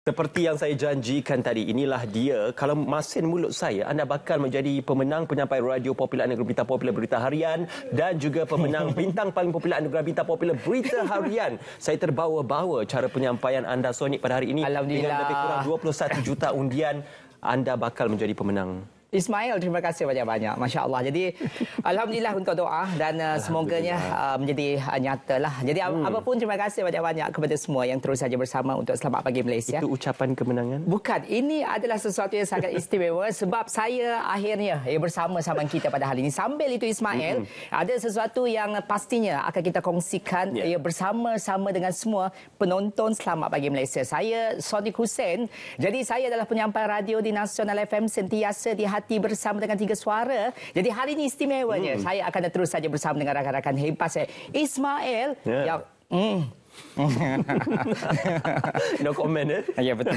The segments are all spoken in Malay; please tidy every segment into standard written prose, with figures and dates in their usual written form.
Seperti yang saya janjikan tadi, inilah dia. Kalau masin mulut saya, anda bakal menjadi pemenang penyampai radio popular Anugerah Bintang Popular Berita Harian dan juga pemenang bintang paling popular Anugerah Bintang Popular Berita Harian. Saya terbawa-bawa cara penyampaian anda, Sonic, pada hari ini. Dengan lebih kurang 21 juta undian, anda bakal menjadi pemenang. Ismail, terima kasih banyak-banyak. Masya Allah. Jadi, Alhamdulillah untuk doa dan semoganya menjadi nyatalah. Jadi, apapun terima kasih banyak-banyak kepada semua yang terus saja bersama untuk Selamat Pagi Malaysia. Itu ucapan kemenangan? Bukan. Ini adalah sesuatu yang sangat istimewa sebab saya akhirnya bersama-sama kita pada hari ini. Sambil itu, Ismail, ada sesuatu yang pastinya akan kita kongsikan bersama-sama dengan semua penonton Selamat Pagi Malaysia. Saya, Sonic Hussein. Jadi, saya adalah penyampai radio di Nasional FM sentiasa di hati bersama dengan 3 suara. Jadi hari ini istimewanya saya akan terus saja bersama dengan rakan-rakan hebat saya, Ismail yang no comment, ya betul.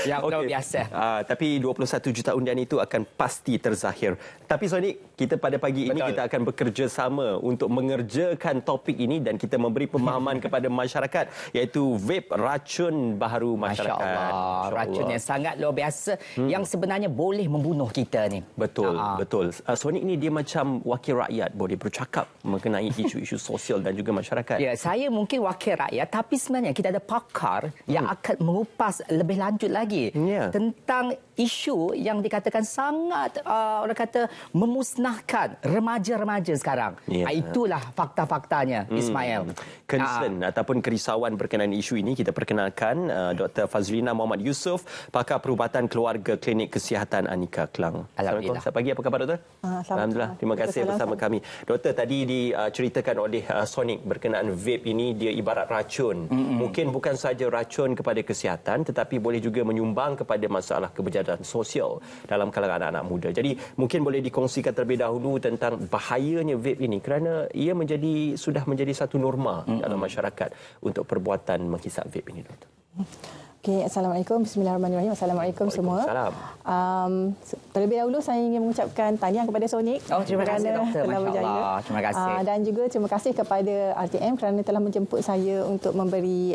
Yang luar biasa. Tapi 21 juta undian itu akan pasti terzahir. Tapi Sonic, kita pada pagi ini kita akan bekerjasama untuk mengerjakan topik ini dan kita memberi pemahaman kepada masyarakat, iaitu vape, racun baharu masyarakat. Masya Allah. Racun yang sangat luar biasa yang sebenarnya boleh membunuh kita ni. Betul, betul. Sonic ni dia macam wakil rakyat, boleh bercakap mengenai isu-isu sosial dan juga masyarakat. Ya, saya mungkin wakil rakyat, tapi sebenarnya kita ada pakar yang akan mengupas lebih lanjut lagi tentang isu yang dikatakan sangat orang kata memusnahkan remaja-remaja sekarang. Itulah fakta-faktanya, Ismail. Concern ataupun kerisauan berkenaan isu ini kita perkenalkan Dr. Fazlina Muhammad Yusof, pakar perubatan keluarga Klinik Kesihatan Anika Klang. Alhamdulillah. Selamat pagi, apa khabar doktor? Alhamdulillah. Terima kasih bersama kami. Doktor, tadi diceritakan oleh Sonic berkenaan vape ini, dia ibarat racun. Mungkin bukan saja racun kepada kesihatan tetapi boleh juga menyumbang kepada masalah kebejadahan sosial dalam kalangan anak-anak muda. Jadi mungkin boleh dikongsikan terlebih dahulu tentang bahayanya vape ini kerana ia sudah menjadi satu norma dalam masyarakat untuk perbuatan menghisap vape ini, doktor. Okay, Assalamualaikum, Bismillahirrahmanirrahim. Assalamualaikum semua. Terlebih dahulu saya ingin mengucapkan tahniah kepada Sonic. Terima kasih doktor. Telah berjaya. Terima kasih. Dan juga terima kasih kepada RTM kerana telah menjemput saya untuk memberi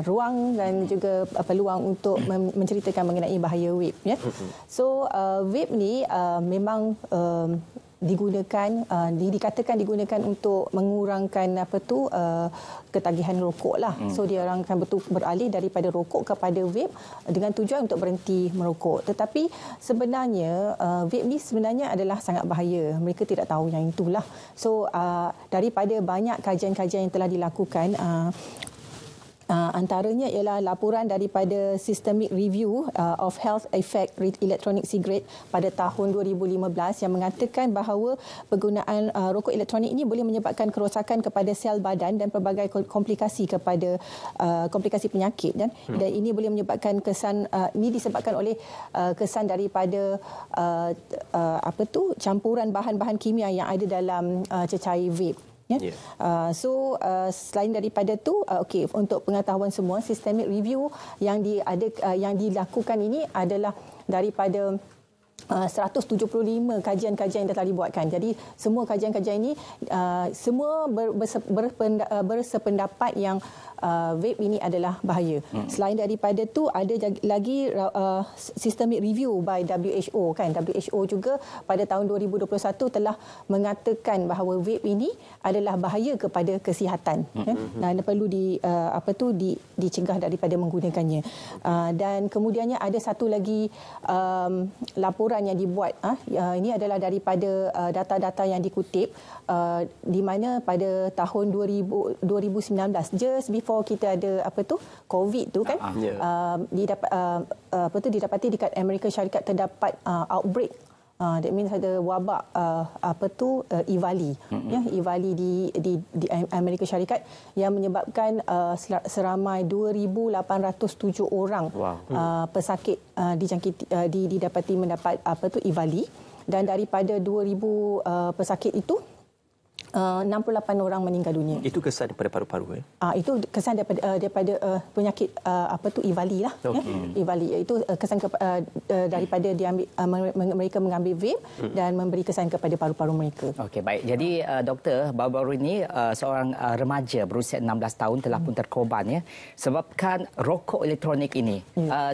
ruang dan juga peluang untuk menceritakan mengenai bahaya vape. So vape ni memang dikatakan digunakan untuk mengurangkan ketagihan rokok lah. So dia orang akan beralih daripada rokok kepada vape dengan tujuan untuk berhenti merokok. Tetapi sebenarnya vape ni sebenarnya adalah sangat bahaya. Mereka tidak tahu yang itulah. So daripada banyak kajian-kajian yang telah dilakukan, antaranya ialah laporan daripada Systemic Review of Health Effect Electronic Cigarette pada tahun 2015 yang mengatakan bahawa penggunaan rokok elektronik ini boleh menyebabkan kerosakan kepada sel badan dan pelbagai komplikasi kepada komplikasi penyakit, dan ini boleh menyebabkan ini disebabkan oleh kesan daripada campuran bahan-bahan kimia yang ada dalam cecair vape. So selain daripada tu, untuk pengetahuan semua, systemic review yang dilakukan ini adalah daripada 175 kajian-kajian yang telah dibuatkan. Jadi semua kajian-kajian ini semua bersependapat yang vape ini adalah bahaya. Selain daripada tu ada lagi systemic review by WHO kan. WHO juga pada tahun 2021 telah mengatakan bahawa vape ini adalah bahaya kepada kesihatan. Dan perlu dicegah daripada menggunakannya. Dan kemudiannya ada satu lagi laporan yang dibuat. Ini adalah daripada data-data yang dikutip di mana pada tahun 2019, just before kita ada COVID tu kan, didapati dekat Amerika Syarikat terdapat outbreak. That means ada wabak EVALI, EVALI di Amerika Syarikat yang menyebabkan seramai 2,807 orang pesakit didapati mendapat EVALI, dan daripada 2,000 pesakit itu 68 orang meninggal dunia. Itu kesan daripada paru-paru Itu kesan daripada penyakit EVALI lah. Okay. EVALI itu kesan daripada mereka mengambil vape dan memberi kesan kepada paru-paru mereka. Okey, baik. Jadi doktor, baru-baru ini seorang remaja berusia 16 tahun telah pun terkorban sebabkan rokok elektronik ini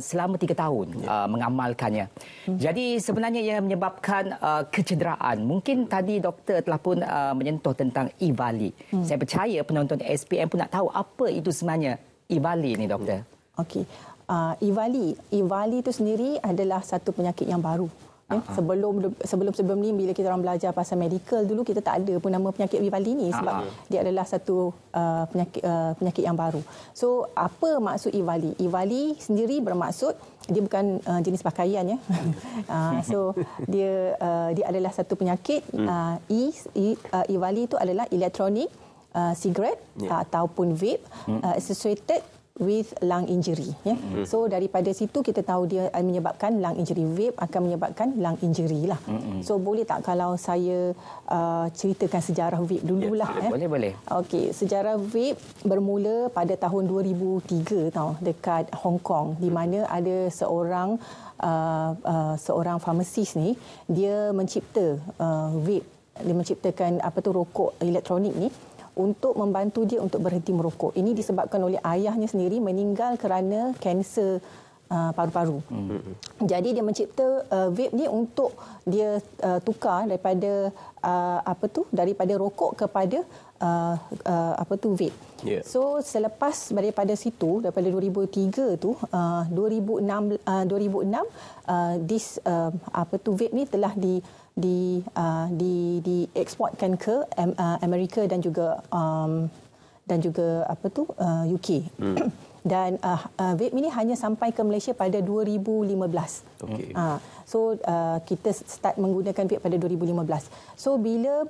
selama 3 tahun mengamalkannya. Jadi sebenarnya ia menyebabkan kecederaan. Mungkin tadi doktor telah pun menyentuh tentang EVALI. Saya percaya penonton SPM pun nak tahu apa itu sebenarnya EVALI ni, doktor. Okey. EVALI itu sendiri adalah satu penyakit yang baru. Sebelum ni bila kita orang belajar pasal medical dulu, kita tak ada pun nama penyakit EVALI ni sebab dia adalah satu penyakit yang baru. So apa maksud EVALI? EVALI sendiri bermaksud dia bukan jenis pakaian so dia adalah satu penyakit. EVALI itu adalah electronic cigarette ataupun vape associated with lung injury. So daripada situ kita tahu dia menyebabkan lung injury. Vape akan menyebabkan lung injury lah. So boleh tak kalau saya ceritakan sejarah vape dululah? Boleh. Okey, sejarah vape bermula pada tahun 2003 dekat Hong Kong, di mana ada seorang farmasis ni, dia mencipta vape. Dia menciptakan rokok elektronik ni untuk membantu dia untuk berhenti merokok. Ini disebabkan oleh ayahnya sendiri meninggal kerana kanser paru-paru. Jadi dia mencipta vape ni untuk dia tukar daripada daripada rokok kepada vape. So selepas daripada situ, daripada 2003 tu 2006 vape ni telah dieksportkan ke Amerika dan juga UK. Dan vape ini hanya sampai ke Malaysia pada 2015. Okay. So kita start menggunakan vape pada 2015. So bila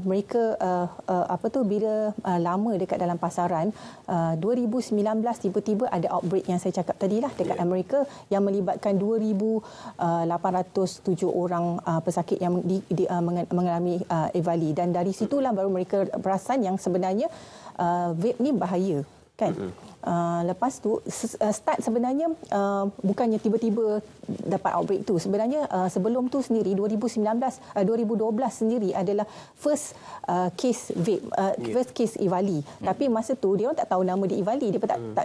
mereka bila lama dekat dalam pasaran, 2019 tiba-tiba ada outbreak yang saya cakap tadilah dekat Amerika yang melibatkan 2,807 orang pesakit yang mengalami EVALI, dan dari situlah baru mereka perasan yang sebenarnya vape ni bahaya. Kan? Lepas tu start sebenarnya bukannya tiba-tiba dapat outbreak tu. Sebenarnya sebelum tu sendiri 2012 sendiri adalah first case vape, first case EVALI. Tapi masa tu dia orang tak tahu nama dia EVALI, dia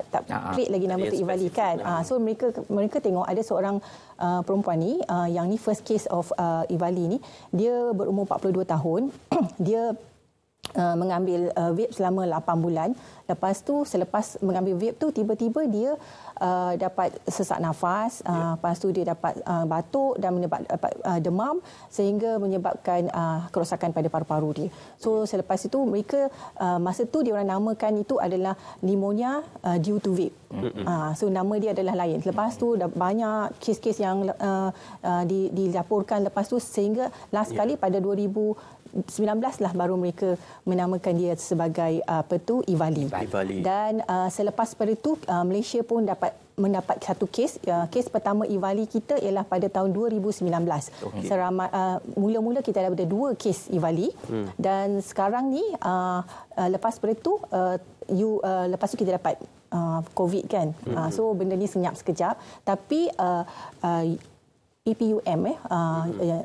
tak create lagi nama tu EVALI kan. So mereka tengok ada seorang perempuan ni yang ni first case of EVALI ni, dia berumur 42 tahun. Dia mengambil vape selama 8 bulan. Lepas tu selepas mengambil vape tu tiba-tiba dia dapat sesak nafas, lepas tu dia dapat batuk dan dapat demam sehingga menyebabkan kerosakan pada paru-paru dia. So selepas itu mereka masa tu dia orang namakan itu adalah pneumonia due to vape. So nama dia adalah lain. Lepas tu dah banyak kes-kes yang dilaporkan lepas tu, sehingga last kali pada 2019 lah baru mereka menamakan dia sebagai EVALI. Dan selepas pada itu Malaysia pun mendapat satu kes. Kes pertama EVALI kita ialah pada tahun 2019. Mula-mula kita ada 2 kes EVALI dan sekarang ni lepas pada itu lepas tu kita dapat COVID kan. So benda ni senyap sekejap, tapi EPUM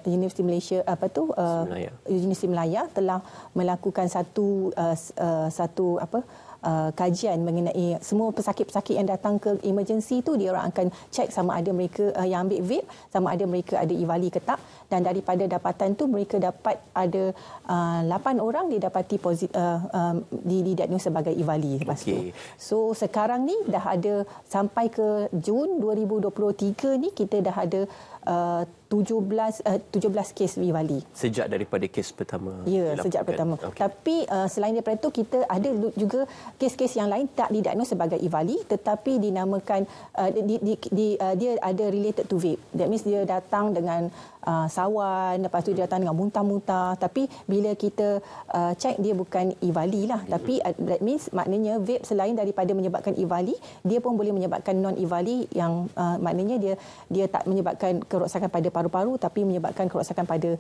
Universiti Malaysia Universiti Melaya telah melakukan satu kajian mengenai semua pesakit-pesakit yang datang ke emergency tu. Dia orang akan cek sama ada mereka yang ambil vape sama ada mereka ada EVALI ke tak, dan daripada dapatan tu mereka dapat ada 8 orang didapati didiagnos sebagai EVALI lepas tu. So sekarang ni dah ada sampai ke Jun 2023 ni kita dah ada 17 kes EVALI. Sejak daripada kes pertama. Ya, sejak pertama. Tapi selain daripada itu kita ada juga kes-kes yang lain tak didiagnos sebagai EVALI tetapi dinamakan dia ada related to vape. That means dia datang dengan sawan, lepas tu dia datang dengan muntah-muntah, tapi bila kita cek dia bukan EVALI lah. Tapi that means maknanya vape selain daripada menyebabkan EVALI, dia pun boleh menyebabkan non-EVALI yang maknanya dia tak menyebabkan kerosakan pada paru-paru tapi menyebabkan kerosakan pada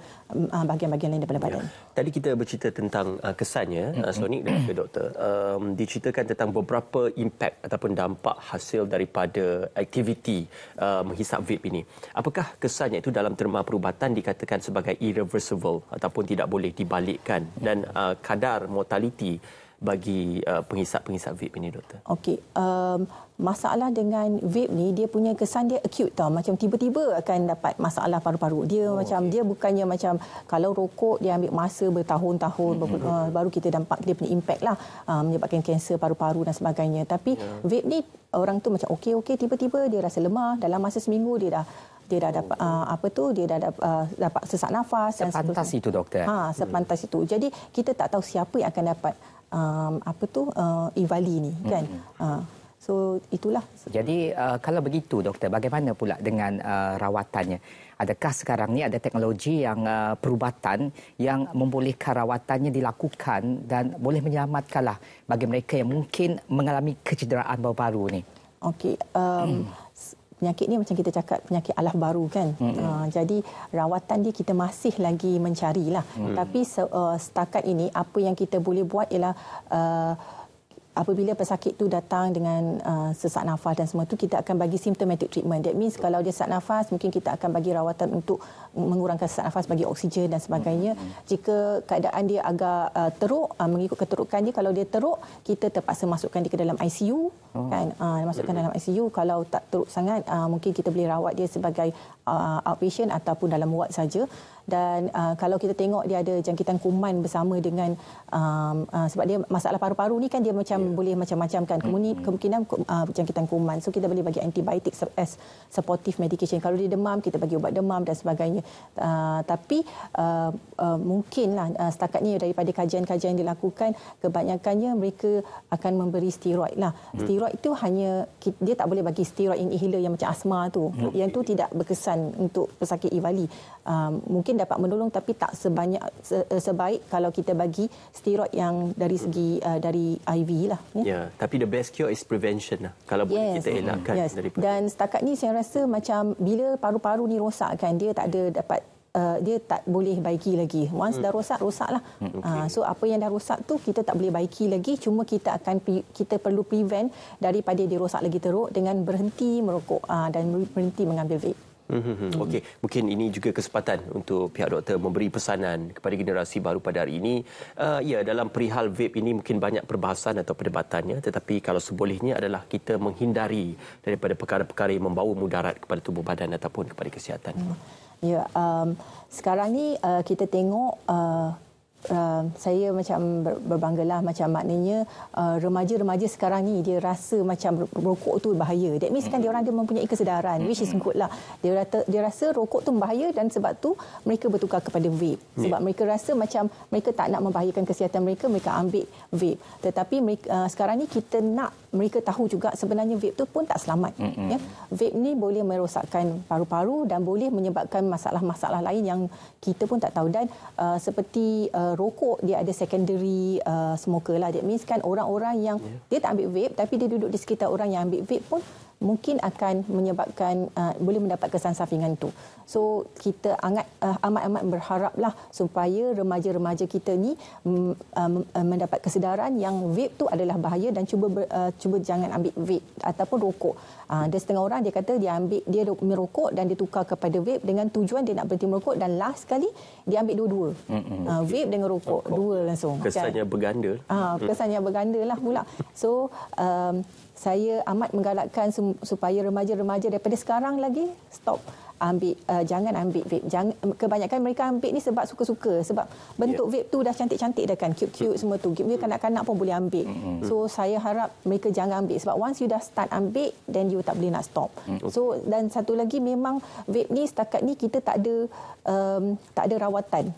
bahagian-bahagian lain daripada badan. Tadi kita bercerita tentang kesannya, Sonic dan juga doktor. Diceritakan tentang beberapa impak ataupun dampak hasil daripada aktiviti menghisap vape ini. Apakah kesannya itu dalam terma perubatan dikatakan sebagai irreversible ataupun tidak boleh dibalikkan, dan kadar mortaliti bagi penghisap vape ini, doktor? Okey, masalah dengan vape ni, dia punya kesan dia acute tau, macam tiba-tiba akan dapat masalah paru-paru. Dia dia bukannya macam kalau rokok dia ambil masa bertahun-tahun baru kita nampak dia punya impact lah, menyebabkan kanser paru-paru dan sebagainya. Tapi vape ni orang tu macam okey tiba-tiba dia rasa lemah, dalam masa seminggu dia dah dapat dapat sesak nafas. Sepantas itu, doktor. Sepantas itu. Jadi kita tak tahu siapa yang akan dapat EVALI ni kan. So itulah. Jadi kalau begitu, doktor, bagaimana pula dengan rawatannya? Adakah sekarang ni ada teknologi yang perubatan yang membolehkan rawatannya dilakukan dan boleh menyelamatkanlah bagi mereka yang mungkin mengalami kecederaan baru-baru ni? Okey, penyakit ni macam kita cakap penyakit alah baru kan. Jadi rawatan dia kita masih lagi mencarilah. Tapi setakat ini apa yang kita boleh buat ialah apabila pesakit tu datang dengan sesak nafas dan semua tu, kita akan bagi symptomatic treatment. That means kalau dia sesak nafas, mungkin kita akan bagi rawatan untuk mengurangkan sesak nafas, bagi oksigen dan sebagainya. Jika keadaan dia agak teruk, mengikut keterukan dia, kalau dia teruk, kita terpaksa masukkan dia ke dalam ICU. Kan, masukkan dalam ICU. Kalau tak teruk sangat, mungkin kita boleh rawat dia sebagai outpatient ataupun dalam ward saja. Dan kalau kita tengok dia ada jangkitan kuman bersama dengan sebab dia masalah paru-paru ni kan, dia macam boleh macam-macam kan, kemungkinan jangkitan kuman. So kita boleh bagi antibiotik as supportive medication. Kalau dia demam, kita bagi ubat demam dan sebagainya. Tapi mungkinlah setakat ni daripada kajian-kajian yang dilakukan, kebanyakannya mereka akan memberi steroid lah. Steroid itu hanya, dia tak boleh bagi steroid inhaler yang macam asma tu. Yang tu tidak berkesan untuk pesakit EVALI. Mungkin dapat menolong tapi tak sebaik kalau kita bagi steroid yang dari segi dari IV lah. Tapi the best cure is prevention lah. Kalau boleh kita elakkan daripada. Dan setakat ni saya rasa macam bila paru-paru ni rosak kan, dia tak ada dapat dia tak boleh baiki lagi. Once dah rosaklah. So apa yang dah rosak tu kita tak boleh baiki lagi, cuma kita perlu prevent daripada dia rosak lagi teruk dengan berhenti merokok dan berhenti mengambil vape. Okey, mungkin ini juga kesempatan untuk pihak doktor memberi pesanan kepada generasi baru pada hari ini. Dalam perihal vape ini mungkin banyak perbahasan atau perdebatannya, tetapi kalau sebolehnya adalah kita menghindari daripada perkara-perkara yang membawa mudarat kepada tubuh badan ataupun kepada kesihatan. Sekarang ni kita tengok saya macam berbanggalah, macam maknanya remaja-remaja sekarang ni dia rasa macam rokok tu bahaya. That means kan dia orang dia mempunyai kesedaran, which is good lah. Dia rasa rokok tu bahaya dan sebab tu mereka bertukar kepada vape. Sebab mereka rasa macam mereka tak nak membahayakan kesihatan mereka, mereka ambil vape. Tetapi mereka, sekarang ni kita nak mereka tahu juga sebenarnya vape tu pun tak selamat. Vape ni boleh merosakkan paru-paru dan boleh menyebabkan masalah-masalah lain yang kita pun tak tahu. Dan seperti rokok, dia ada secondary smoker lah. That means kan orang-orang yang dia tak ambil vape tapi dia duduk di sekitar orang yang ambil vape pun mungkin akan menyebabkan boleh mendapat kesan sampingan tu. So kita amat-amat berharaplah supaya remaja-remaja kita ni mendapat kesedaran yang vape tu adalah bahaya dan cuba jangan ambil vape ataupun rokok. Ada setengah orang dia kata dia merokok dan dia tukar kepada vape dengan tujuan dia nak berhenti merokok, dan last sekali dia ambil dua-dua. Vape dengan rokok dua langsung. Kesannya berganda. Kesannya berganda lah pula. So saya amat menggalakkan supaya remaja-remaja daripada sekarang lagi stop jangan ambil vape. Kebanyakan mereka ambil ni sebab suka-suka, sebab bentuk vape tu dah cantik-cantik dah kan, cute-cute semua tu. Dia kanak-kanak pun boleh ambil. So saya harap mereka jangan ambil, sebab once you dah start ambil, then you tak boleh nak stop. So dan satu lagi, memang vape ni setakat ni kita tak ada rawatan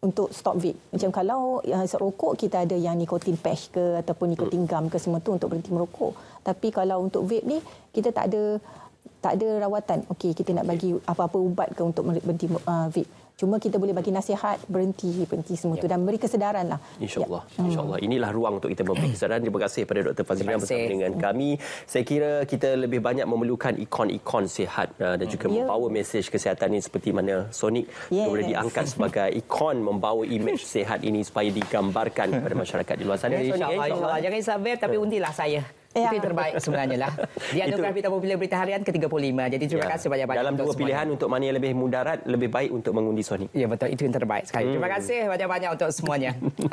untuk stop vape. Macam kalau rokok kita ada yang nikotin patch ke ataupun nikotin gum ke semua tu untuk berhenti merokok. Tapi kalau untuk vape ni kita tak ada rawatan. Okey, kita nak bagi apa-apa ubat ke untuk berhenti vape. Cuma kita boleh bagi nasihat, berhenti semua tu dan beri kesedaran lah. InsyaAllah. InsyaAllah. Inilah ruang untuk kita memberi kesedaran. Terima kasih kepada Dr. Fazlina bersama dengan kami. Saya kira kita lebih banyak memerlukan ikon-ikon sihat dan juga membawa mesej kesihatan ini seperti mana Sonic boleh diangkat sebagai ikon membawa imej sihat ini supaya digambarkan kepada masyarakat di luar sana. InsyaAllah. Jangan risau Beb, tapi undilah saya. Itu yang terbaik sebenarnya lah. Di anugerah Berita Popular Berita Harian ke-35. Jadi terima kasih banyak-banyak. Dalam dua pilihan untuk mana yang lebih mudarat, lebih baik untuk mengundi Sonic. Ya betul, itu yang terbaik sekali. Terima kasih banyak-banyak untuk semuanya. Okey.